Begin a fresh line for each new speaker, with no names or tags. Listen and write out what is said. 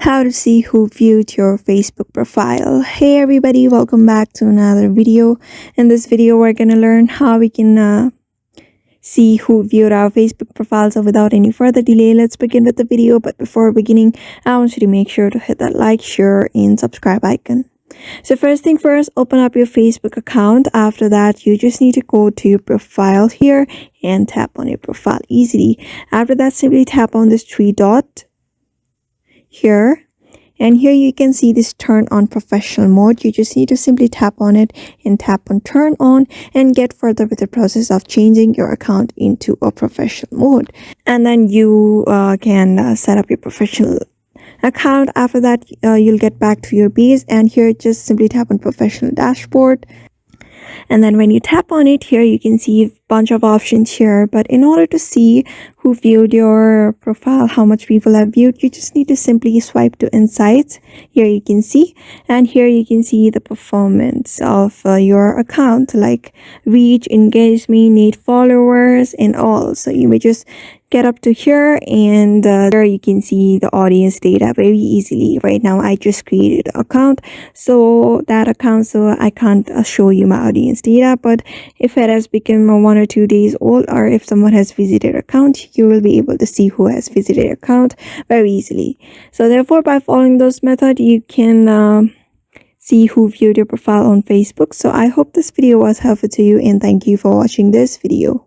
How to see who viewed your Facebook profile. Hey everybody, welcome back to another video. In this video we're gonna learn how we can see who viewed our Facebook profile. So without any further delay, let's begin with the video. But before beginning, I want you to make sure to hit that like, share and subscribe icon. So first thing first, open up your Facebook account. After that, you just need to go to your profile here and tap on your profile easily. After that, simply tap on this three dot here, and here you can see this turn on professional mode. You just need to simply tap on it and tap on turn on and get further with the process of changing your account into a professional mode, and then you can set up your professional account. After that, you'll get back to your base, and here just simply tap on professional dashboard. And then when you tap on it, here you can see a bunch of options here. But in order to see who viewed your profile, how much people have viewed, you just need to simply swipe to insights. Here you can see, and here you can see the performance of your account, like reach, engagement, need followers and all. So you may just get up to here, and there you can see the audience data very easily. Right now I just created an account, so I can't show you my audience data, but if it has become 1 or 2 days old, or if someone has visited account, you will be able to see who has visited account very easily. So therefore, by following those methods, you can see who viewed your profile on Facebook. So I hope this video was helpful to you, and thank you for watching this video.